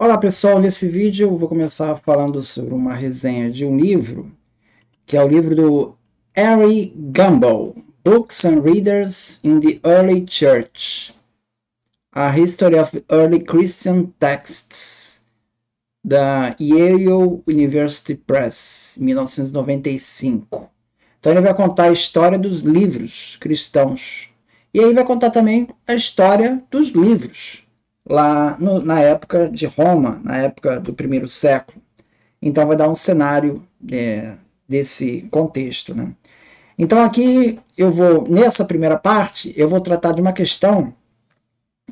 Olá pessoal, nesse vídeo eu vou começar falando sobre uma resenha de um livro, que é o livro do Henry Gumbel, Books and Readers in the Early Church, A History of Early Christian Texts, da Yale University Press, 1995. Então ele vai contar a história dos livros cristãos, e aí vai contar também a história dos livros, lá na época de Roma, na época do primeiro século. Então vai dar um cenário desse contexto, né? Então aqui nessa primeira parte, eu vou tratar de uma questão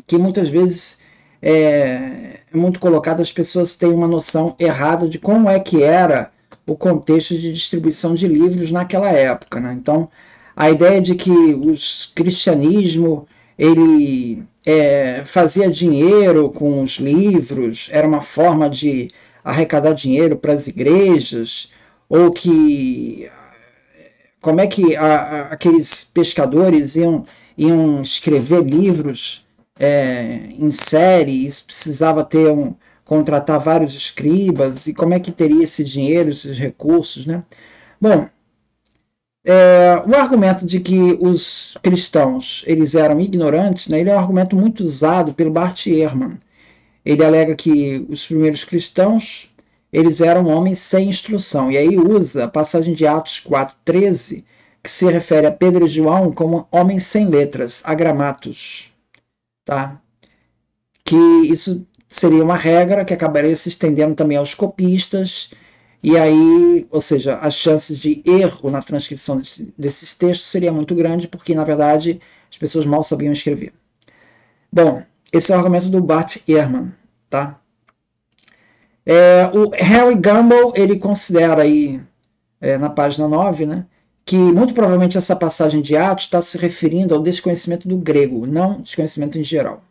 que muitas vezes é muito colocada, as pessoas têm uma noção errada de como é que era o contexto de distribuição de livros naquela época, né? Então a ideia de que o cristianismo ele fazia dinheiro com os livros, era uma forma de arrecadar dinheiro para as igrejas, ou que como é que aqueles pescadores iam escrever livros em série, isso precisava contratar vários escribas, e como é que teria esse dinheiro, esses recursos, né? Bom, o argumento de que os cristãos eles eram ignorantes, né, ele é um argumento muito usado pelo Bart Ehrman. Ele alega que os primeiros cristãos eles eram homens sem instrução, e aí usa a passagem de Atos 4:13, que se refere a Pedro e João como homens sem letras, agramatos, tá? Que isso seria uma regra que acabaria se estendendo também aos copistas. E aí, ou seja, as chances de erro na transcrição desses textos seria muito grande, porque, na verdade, as pessoas mal sabiam escrever. Bom, esse é o argumento do Bart Ehrman, tá? O Henry Gumbel, ele considera aí, na página 9, né, que muito provavelmente essa passagem de Atos está se referindo ao desconhecimento do grego, não desconhecimento em geral,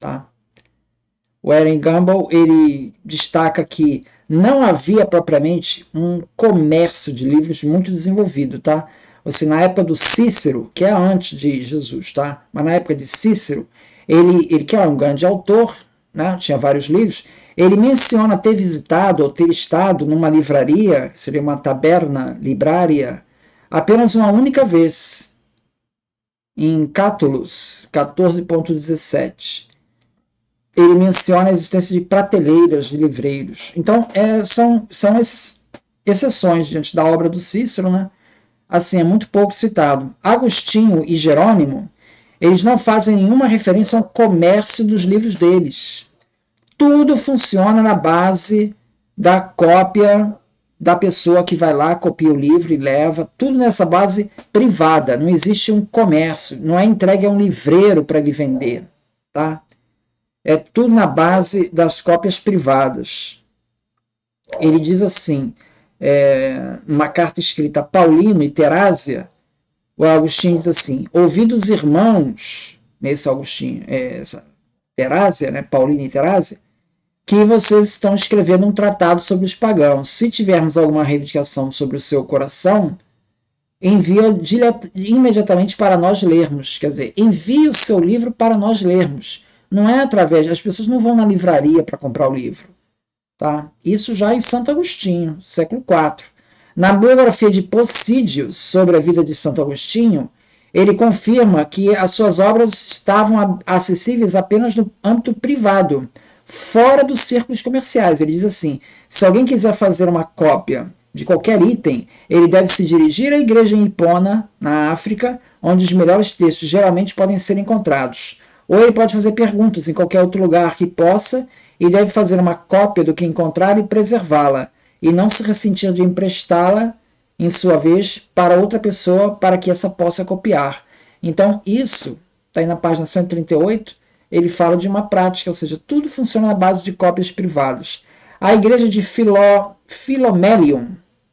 tá? O Henry Gumbel, ele destaca que não havia propriamente um comércio de livros muito desenvolvido, tá? Ou seja, na época do Cícero, que é antes de Jesus, tá? Mas na época de Cícero, ele que era um grande autor, né? Tinha vários livros, ele menciona ter visitado ou ter estado numa livraria, que seria uma taberna librária, apenas uma única vez, em Catullus, 14.17. Ele menciona a existência de prateleiras de livreiros. Então, são exceções diante da obra do Cícero, né? Assim, é muito pouco citado. Agostinho e Jerônimo, eles não fazem nenhuma referência ao comércio dos livros deles. Tudo funciona na base da cópia da pessoa que vai lá, copia o livro e leva. Tudo nessa base privada. Não existe um comércio. Não é entregue a um livreiro para ele vender, tá? É tudo na base das cópias privadas. Ele diz assim, numa carta escrita a Paulino e Terásia, o Agostinho diz assim: ouvi dos irmãos, nesse Agostinho, Terásia, né, Paulino e Terásia, que vocês estão escrevendo um tratado sobre os pagãos. Se tivermos alguma reivindicação sobre o seu coração, envia imediatamente para nós lermos. Quer dizer, envie o seu livro para nós lermos. Não é através... As pessoas não vão na livraria para comprar o livro, tá? Isso já em Santo Agostinho, século IV. Na biografia de Possídio sobre a vida de Santo Agostinho, ele confirma que as suas obras estavam acessíveis apenas no âmbito privado, fora dos círculos comerciais. Ele diz assim: se alguém quiser fazer uma cópia de qualquer item, ele deve se dirigir à igreja em Hipona, na África, onde os melhores textos geralmente podem ser encontrados. Ou ele pode fazer perguntas em qualquer outro lugar que possa, e deve fazer uma cópia do que encontrar e preservá-la, e não se ressentir de emprestá-la, em sua vez, para outra pessoa, para que essa possa copiar. Então, isso está aí na página 138, ele fala de uma prática, ou seja, tudo funciona na base de cópias privadas. A igreja de Filomelium,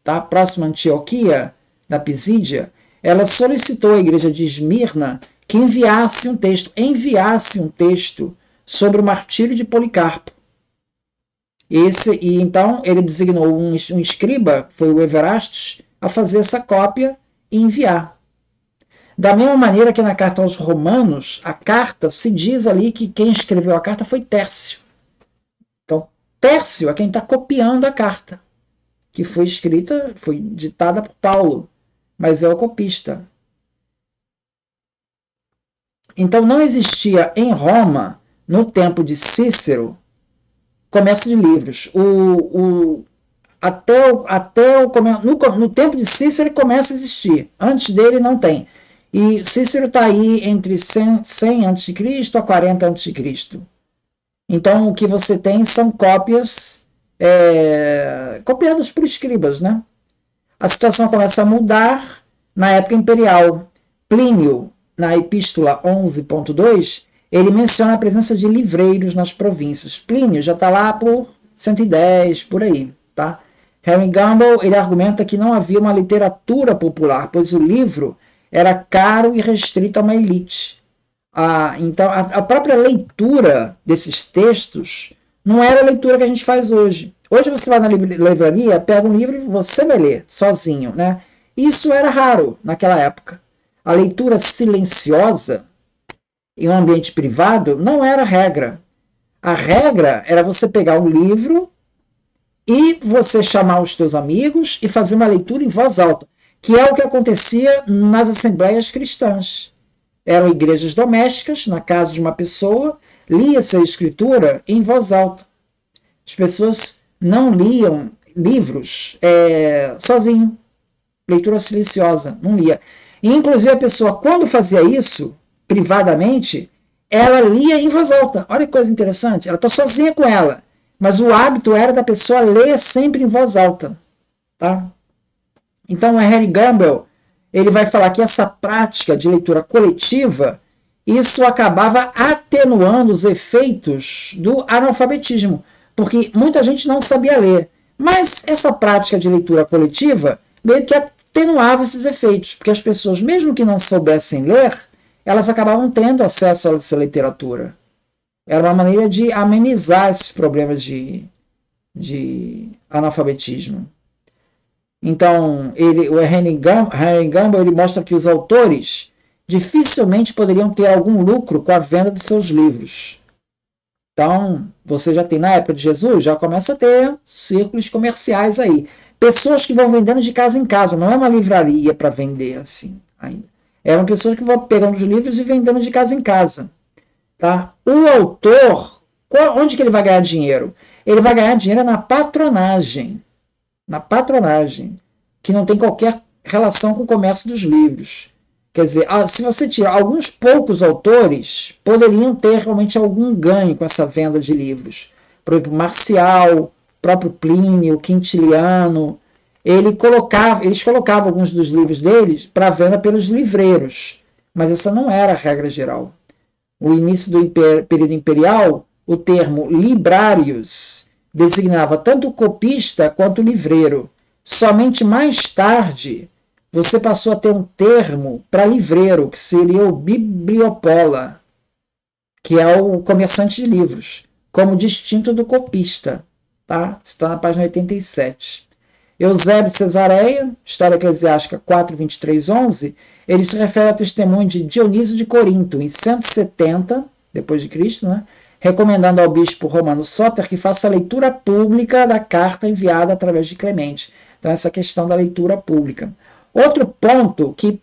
tá? Próxima a Antioquia, na Pisídia, ela solicitou à igreja de Esmirna que enviasse um texto sobre o martírio de Policarpo. E então ele designou um escriba, foi o Everastus, a fazer essa cópia e enviar. Da mesma maneira que na carta aos Romanos, a carta se diz ali que quem escreveu a carta foi Tércio. Então Tércio é quem está copiando a carta, que foi escrita, foi ditada por Paulo, mas é o copista. Então não existia em Roma, no tempo de Cícero, comércio de livros. No tempo de Cícero começa a existir. Antes dele não tem. E Cícero está aí entre 100 a.C. a 40 a.C. Então o que você tem são cópias copiadas por escribas, né? A situação começa a mudar na época imperial. Plínio, na Epístola 11.2, ele menciona a presença de livreiros nas províncias. Plínio já está lá por 110, por aí. Tá? Henry Gamble ele argumenta que não havia uma literatura popular, pois o livro era caro e restrito a uma elite. Então, a própria leitura desses textos não era a leitura que a gente faz hoje. Hoje você vai na livraria, pega um livro e você vai ler sozinho. Né? Isso era raro naquela época. A leitura silenciosa em um ambiente privado não era regra. A regra era você pegar um livro e você chamar os teus amigos e fazer uma leitura em voz alta, que é o que acontecia nas assembleias cristãs. Eram igrejas domésticas, na casa de uma pessoa, lia-se a escritura em voz alta. As pessoas não liam livros sozinho, leitura silenciosa, não lia. E, inclusive, a pessoa, quando fazia isso, privadamente, ela lia em voz alta. Olha que coisa interessante. Ela está sozinha com ela, mas o hábito era da pessoa ler sempre em voz alta. Tá? Então, o Henry Gamble ele vai falar que essa prática de leitura coletiva, isso acabava atenuando os efeitos do analfabetismo, porque muita gente não sabia ler. Mas essa prática de leitura coletiva meio que atenuava esses efeitos, porque as pessoas, mesmo que não soubessem ler, elas acabavam tendo acesso a essa literatura. Era uma maneira de amenizar esses problemas de analfabetismo. Então, o Henry Gamble ele mostra que os autores dificilmente poderiam ter algum lucro com a venda de seus livros. Então, você já tem, na época de Jesus, já começa a ter círculos comerciais aí. Pessoas que vão vendendo de casa em casa, não é uma livraria para vender assim ainda. Eram pessoas que vão pegando os livros e vendendo de casa em casa. Tá? O autor, onde que ele vai ganhar dinheiro? Ele vai ganhar dinheiro na patronagem. Na patronagem, que não tem qualquer relação com o comércio dos livros. Quer dizer, se você tira alguns poucos autores, poderiam ter realmente algum ganho com essa venda de livros. Por exemplo, Marcial, próprio Plínio, Quintiliano, eles colocavam alguns dos livros deles para venda pelos livreiros, mas essa não era a regra geral. No início do período imperial, o termo librarius designava tanto o copista quanto o livreiro. Somente mais tarde você passou a ter um termo para livreiro, que seria o bibliopola, que é o comerciante de livros, como distinto do copista. Tá? Está na página 87. Eusébio de Cesareia, História Eclesiástica 4:23-11, ele se refere ao testemunho de Dionísio de Corinto, em 170 depois de Cristo, né? Recomendando ao bispo romano Sóter que faça a leitura pública da carta enviada através de Clemente. Então, essa questão da leitura pública. Outro ponto que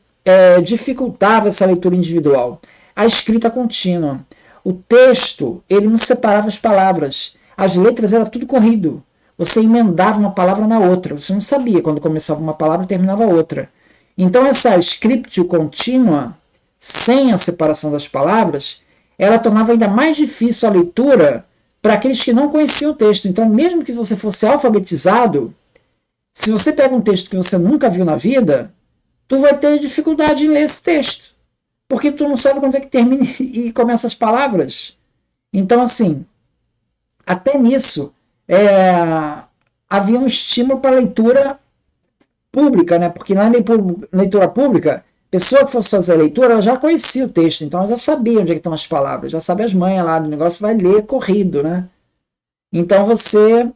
dificultava essa leitura individual, a escrita contínua. O texto, ele não separava as palavras. As letras era tudo corrido. Você emendava uma palavra na outra. Você não sabia quando começava uma palavra e terminava outra. Então, essa scriptio contínua, sem a separação das palavras, ela tornava ainda mais difícil a leitura para aqueles que não conheciam o texto. Então, mesmo que você fosse alfabetizado, se você pega um texto que você nunca viu na vida, tu vai ter dificuldade em ler esse texto, porque tu não sabe quando é que termina e começa as palavras. Então, assim, até nisso, havia um estímulo para a leitura pública, né? Porque na leitura pública, a pessoa que fosse fazer a leitura, ela já conhecia o texto, então ela já sabia onde é que estão as palavras, já sabe as manhas lá do negócio, vai ler corrido, né? Então você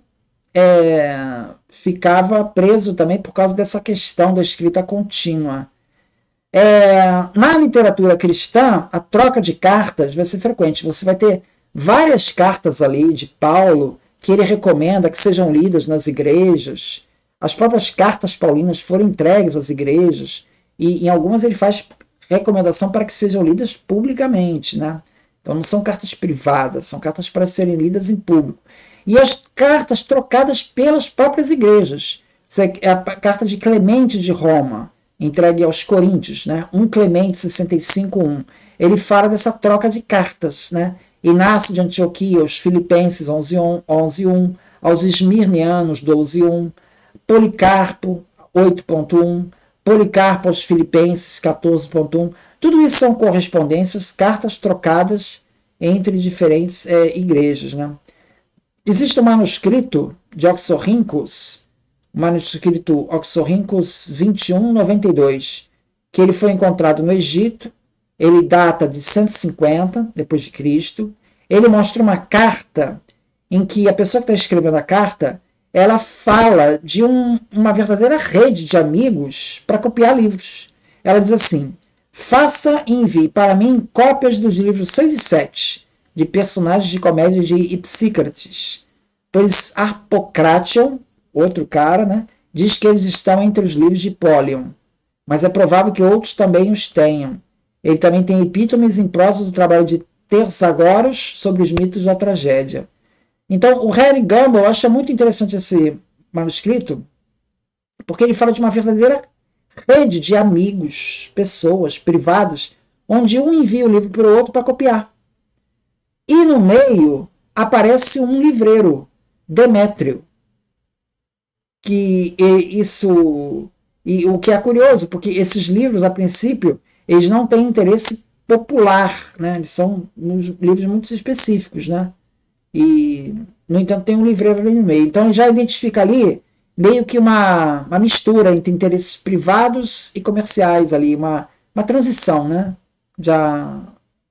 ficava preso também por causa dessa questão da escrita contínua. Na literatura cristã, a troca de cartas vai ser frequente. Você vai ter várias cartas ali de Paulo que ele recomenda que sejam lidas nas igrejas. As próprias cartas paulinas foram entregues às igrejas, e em algumas ele faz recomendação para que sejam lidas publicamente, né? Então não são cartas privadas, são cartas para serem lidas em público. E as cartas trocadas pelas próprias igrejas. É a carta de Clemente de Roma, entregue aos Coríntios, né? 1 Clemente 65:1. Ele fala dessa troca de cartas, né? Inácio de Antioquia, os Filipenses 11:1, aos Esmirnianos 12:1, Policarpo 8:1, Policarpo aos Filipenses 14:1. Tudo isso são correspondências, cartas trocadas entre diferentes igrejas, né? Existe um manuscrito de Oxorhynchus, manuscrito Oxorhynchus 21:92, que ele foi encontrado no Egito. Ele data de 150 depois de Cristo. Ele mostra uma carta em que a pessoa que está escrevendo a carta, ela fala de uma verdadeira rede de amigos para copiar livros. Ela diz assim: faça e envie para mim cópias dos livros 6 e 7 de personagens de comédia de Ipsícrates, pois Harpocration, outro cara, né, diz que eles estão entre os livros de Pólion, mas é provável que outros também os tenham. Ele também tem epítomes em prosa do trabalho de Tersagoras sobre os mitos da tragédia. Então, o Henry Gamble acha muito interessante esse manuscrito, porque ele fala de uma verdadeira rede de amigos, pessoas privadas, onde um envia o livro para o outro para copiar. E no meio aparece um livreiro, Demétrio, que isso, e o que é curioso, porque esses livros, a princípio, eles não têm interesse popular, né? Eles são livros muito específicos, né? E, no entanto, tem um livreiro ali no meio. Então, já identifica ali meio que uma mistura entre interesses privados e comerciais ali, uma transição, né? Já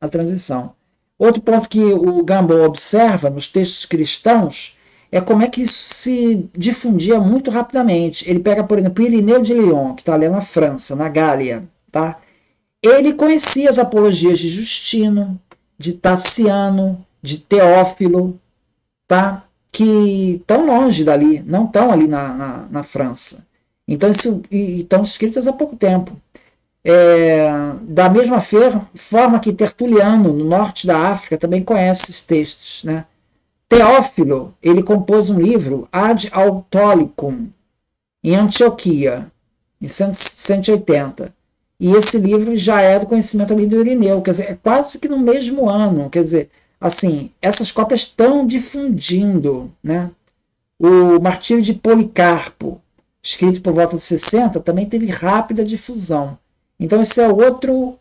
a transição. Outro ponto que o Gamble observa nos textos cristãos é como é que isso se difundia muito rapidamente. Ele pega, por exemplo, Irineu de Lyon, que está ali na França, na Gália, tá? Ele conhecia as apologias de Justino, de Taciano, de Teófilo, tá? Que estão longe dali, não estão ali na França. Então, estão escritas há pouco tempo. Da mesma forma que Tertuliano, no norte da África, também conhece esses textos, né? Teófilo, ele compôs um livro, Ad Autolicum, em Antioquia, em 180. E esse livro já é do conhecimento ali do Irineu, quer dizer, é quase que no mesmo ano, quer dizer, assim, essas cópias estão difundindo, né? O Martírio de Policarpo, escrito por volta de 60, também teve rápida difusão. Então esse é outro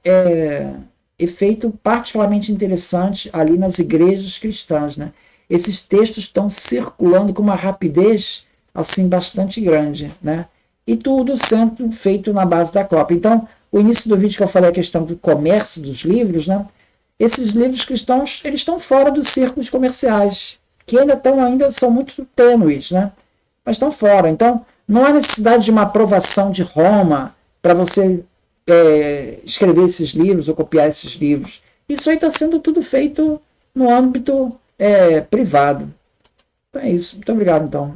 efeito particularmente interessante ali nas igrejas cristãs, né? Esses textos estão circulando com uma rapidez assim bastante grande, né? E tudo sendo feito na base da cópia. Então, o início do vídeo que eu falei a questão do comércio dos livros, né? Esses livros cristãos, eles estão fora dos círculos comerciais, que ainda são muito tênues, né? Mas estão fora. Então, não há necessidade de uma aprovação de Roma para você escrever esses livros ou copiar esses livros. Isso aí está sendo tudo feito no âmbito privado. Então é isso. Muito obrigado, então.